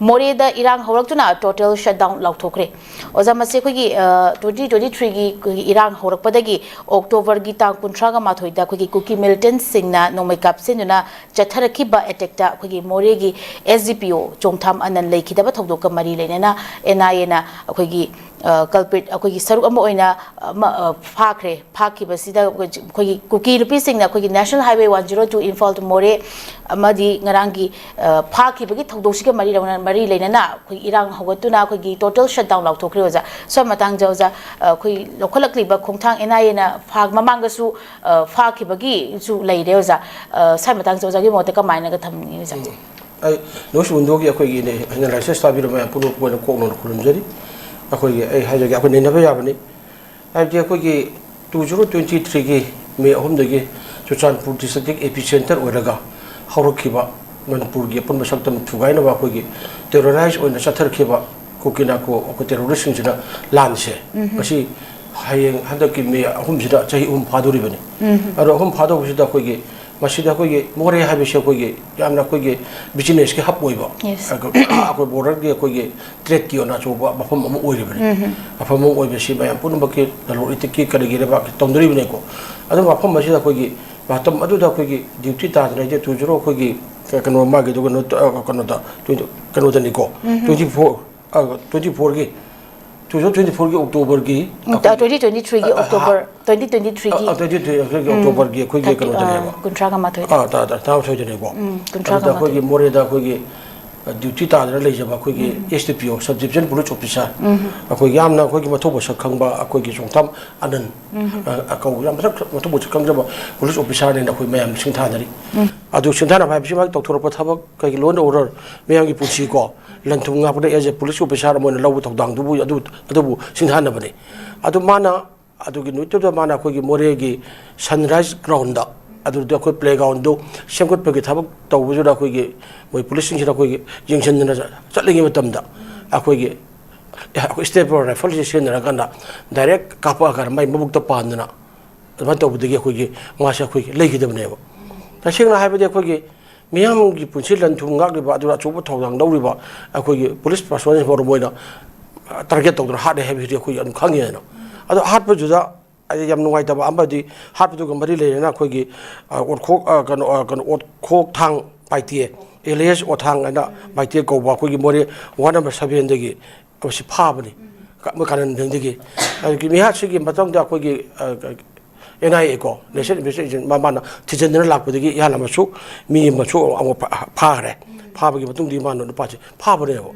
Moreda irang horakuna total shutdown lauthokre oza mase khogi 2023 gi irang horakpadagi October gi tang 13 ga mathoida khogi Cookie Militant singna nomai kapsenuna chatharaki ba attack ta khogi moregi SDPO chongtham anan lekhidaba thodok ka mari leinana NIA na khogi culprit khogi saruk ama oina phakre phakibasida khogi Cookie rupi singna khogi National Highway 102 Imphal to More amadi ngarangi phakibagi thodok siga mari mari leinana khoi irang hawatuna khoi total shutdown lauthokre oja so matang jawja khoi lokholakliba khongthang NIA na phag mamanggasu phakibagi su leire oja sai matang jawja gi mote ka maina ga thamni oja ai no sundogi khoi ne analysis tabiro ma puro ko no khulum jari khoi ai haja ga khoi ne nabe yabani ai je khoi 2023 gi me ahum dagi Chuchanpur district epicenter oraga haurakhiba Manipur gi pun masaktam thugaina ba khoi gi terrorize oina chatharkhiba kokina ko terrorist singina lanse masi hayeng handaki me ahum jida chahi phadori bani aro ahum phado busida khoi gi masida khoi gi more ha bisha khoi gi yamna khoi gi business ki hap oiba ko border gi khoi gi trade ki ona choba mafam am oiri bani mafam am oibe si bayam pun bakki dalo itiki kadigi re ba tondori bani ko ado mafam masida khoi gi batam adu da khoi gi duty ta na je 20 khoi gi kano magi do kano da kano da niko 24 gi 2024 gi October gi 2023 gi October 2023 gi October gi khoi gi kano da ne ba kuntra ga mathoi ta thoi de ne ko kuntra ga khoi gi more da khoi gi duty ta da leja ba khoi gi SDPO subdivision police officer khoi gi amna khoi gi matho ba sakhang ba khoi gi songtham anan akau yam matho ba sakhang ba police officer ne khoi mayam sing tha dari adu sindhana bhai bisi mak tokthor pa thabak kai loan order meyang gi puchi ko lanthung nga pade as a police officer mo na lawu thodang du adu sindhana bane adu mana adu gi nutu da mana khoi gi more gi sunrise ground da adu da khoi playground do semkot pe gi thabak tawu ju da khoi gi moi police sing da khoi gi jingchen na chatlingi matam da akhoi gi step rifle station na ganda direct kapa kar mai mabuk ta pandna ba tawu de gi khoi gi ngasa khoi gi legi da ne ba tashingna haibade khogi miyam gi punchi lan thum ngak riba adura chubu thawang dau riba akhoi police personnel for moina target tawdra hade heavy ri khoi an khangi na ado hat pa juda yam nungai ta ba ambadi hat pa du mari le na khogi ot khok kan ot khok thang paitie elias ot thang na paitie ko ba khogi mori 1 number 7 degi si pha bani ma kanan degi ki mi hat sigi matang da khogi NIA ko National Investigation Mamana Tijan Lakpudi Yalamasu, me Machu, our Pare, Pabagi Matung man on the party, Pabreo.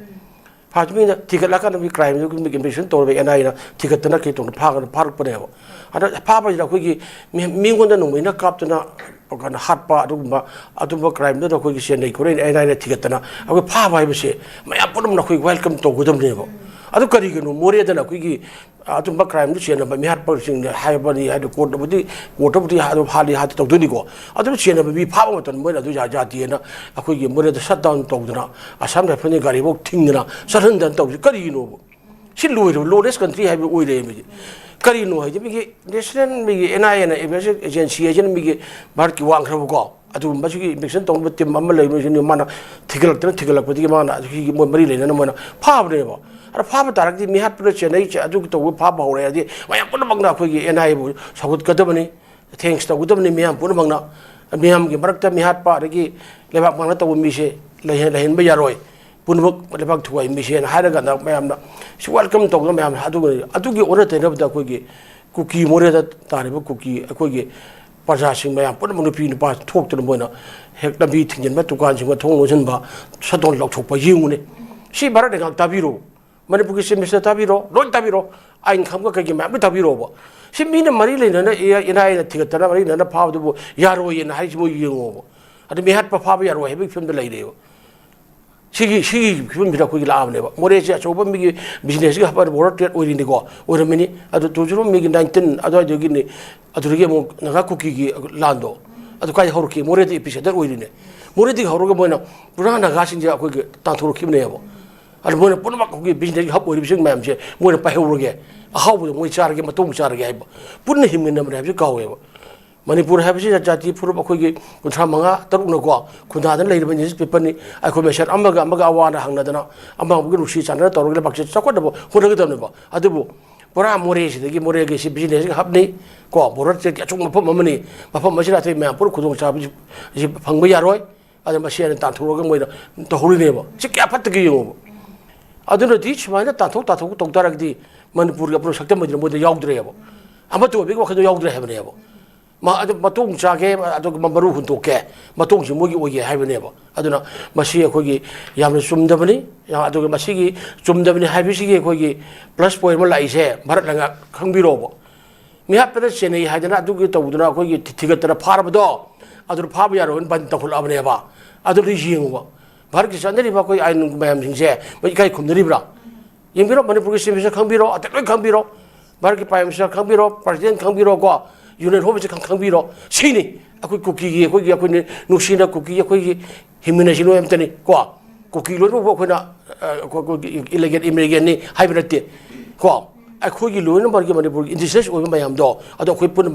Part mean that ticket like an crime, you can make ambition to be NIA, ticket to knock it on the park and the park Paneo. And Papa is a quickie, me one and win a captain or hot part of crime, not a quickie, and they could NIA ticket. I will Papa, I will say, my apple no quick welcome to Goodam Nevo. Adu kariganu more than a quickie atumba crime du chena me har persing high body had court budi water budi had hali had to dunigo adu chena be power ton mo adu ja tiena a quickie more the shutdown to duna asam da phani gari bok thingna saran dan to kariginu silu low risk country have we me karino ha ji national me NIA na agency agent me bar ki wang khrabu ko adu masugi mission tong be tim amma lei me mana thigalak budi mana ki mo mari leina na mana phabre ba ara phaba tarak di mihat pro chenai cha adu to phaba hore di maya pun bangna khoi gi NIA bu sagut kadabani thanks to gudabani miyam pun bangna miyam gi barakta mihat pa gi lebak bangna to mi se lehin ba yaroi punbuk lebak thuai mi se ha ga na mayam na si welcome to ga mayam adu gi ora te na da khoi gi cookie more da tare ba cookie khoi gi paja sing mayam pun manu pi pa thok to mo na hek da bi thingin ma tukan sing ma thong lo chen ba sadon lok thok pa ying ne si barat ga tabiro Manipur ki Mr. Tabiro, Lord Tabiro, I come to get my Tabiro. She mean a Marilyn and I take a Marine and a power to Yaro and Hajmo Yogo. And we had Papa Yaro heavy from the lady. She couldn't be a quick laugh never. More is open me business about work or in the go, or a minute at the 2 making 19 other Guinea at the game of Nagakuki Lando. At the quite horky, more the episode that we in it. More the Horogabona, Burana Gassinja quick Tantur Kimneo. And when a Punamak business help with him, ma'am, when a Pahoroga, a how would we charge him a tomb charge? Putting him in the number of the cow. Manipur have jati puru akogi kuntramanga tarukna ko kundadan leirban nis pepani ako meshan amaga awana hangnadana amaga rushi chana torgle bakse chakodabo hunagdamnebo adubu pura more sidagi more ge si business hapni ko borat che chung mapam mamani mapam masira te me pur khudong cha ji phangba yaroi adu masian tan thuroga moida to horinebo chikya phatgi yo aduna di chmaina tathok toktaragdi Manipur ga pro sakta modina moda yaudrebo amato be ko khado yaudre hebnebo ma adu matung chage adu mabaru hun to ke matung ji mogi oye haibnebo aduna masi akogi yamna sumdabani ya adu masi gi sumdabani haibisi gi akogi plus point ma laise bharat langa khangbirobo mi hapda chene haidana adu gi tawduna akogi thigatara pharabdo adu phab yaro ban taful abneba adu ri jingwa bharat ki sandari ba koi ain mayam singse mai kai khumdari bra yingbiro Manipur ki simisa khangbiro atakoi khangbiro bharat ki prime minister khangbiro president khangbiro ko Union Home khangbiro sini akoi kuki gi akoi nusina kuki akoi himina sino emtani ko kuki lo ro ko na illegal immigrant ni hybrid ko akoi gi lo na bar ki Manipur indigenous oi mayam do ado akoi pun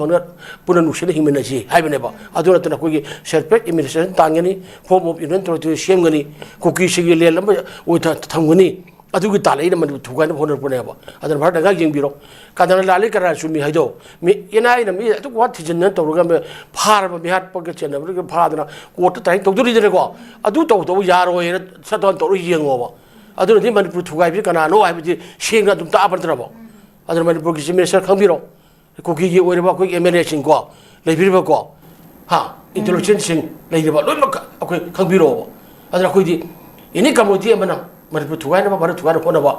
nusina himina ji haibne ba ado na tana koi serpek immigration tangani form of union to semgani kuki sigi le lam oi thamgani adugi talai na manu thugai na phone pone ba adan bhar daga jingbiro kadana lali kara sumi haido mi ina ina mi atu wat thijin na toruga me phar ba bihar pa ke chena ba phadana kot tai togduri de ko adu to yaro e saton to yengo ba adu ni manu thugai bi kana no ai bi shinga dum ta apan ba adan manu ki minister khambiro ko ki oi ba ko MLA sing ko leibir ba ko ha intelligence sing leibir ba loi mak akoi khambiro adan ko di ini kamoti amana Manipur thugai na ba thugai na phone ba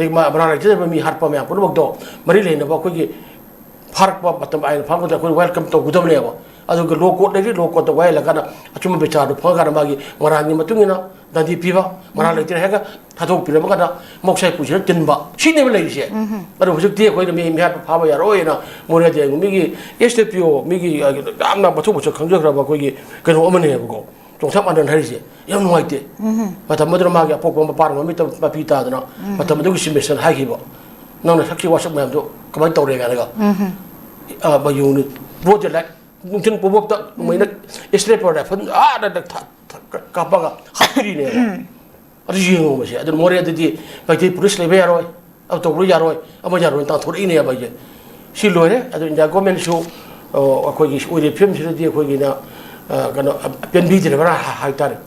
ma bana je mi harpa me apun bok do mari le na ba ko gi farak ba patam ai phang ko welcome to gudam le ba adu ko loko de loko to wai la kana achum be cha do phang ga ma gi marani matungina dadi piba mara le tire ga thadok pire ba kana moksai pu je tin ba sine le je adu hujuk tie ko mi har pha ba ya ro na mo re je mi gi STPO mi gi amna ba thu ba khang jo ra ba ko gi ka no amane ba ko 종탑 만든 하리지 영 노할 때 마다 뭐들 막야 복고 뭐 바로 밑에 마피타드나 마다 뭐들 심메선 하기 뭐 너는 학기 와서 뭐도 그만 떠오르게 내가 아뭐 요는 로제락 뭉친 보법다 뭐이나 스트레퍼다 아나 까빠가 하필이네 아주 영어 뭐지 아들 모래들이 바이디 브루스 레베야로 아또 브루야로 아버지야로 다 돌이네 봐 이제 실로네 아들 이제 고멘쇼 거기 우리 film 거기나 kano penbi jere bara haitare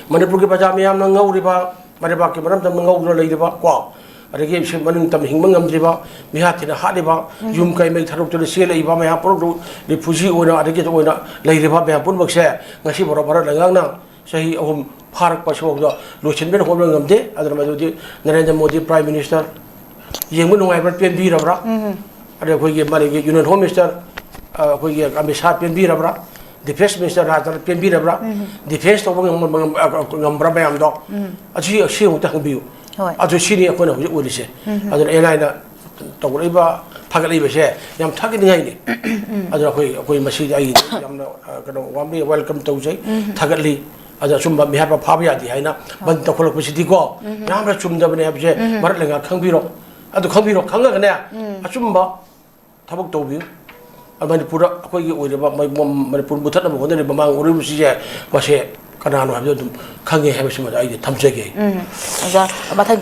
Manipur ki baja miyam na ngawriba mariba ki maram tam ngawro leiba ko adege sim manung tam hingmangam jiba mihatina hadiba yum kai mai tharuk to se leiba ma ha pro de fuji ona adege to ona leiba ba pun bakse ngasi boro boro langang na sahi ahum pharak paso do lochin ben hom ngam de adar ma di Narendra Modi prime minister yengmu ngai bar penbi rabra ade ko ye mari ge Union Home Minister ko ye amisha penbi rabra Defense Minister Rajan Penbira Bra, Defense to Gambra Bamdo, a she will take you. As a senior one of what is it? As an airliner, Togriba, Pagaliba share, Yam Tagani, as a way machine, one be welcome to say, Tagali, as a Sumba, we have a Pavia, the Hina, but the City go, Yamra Sumda, Marlinga, Kambiro, at the Kambiro, Kanga, a Sumba, Tabak Tobu. Manipur akogi oireba Manipur mutat na bonde ba mang uri musi je wase kanano habyo khangge habisima ai thamjege aja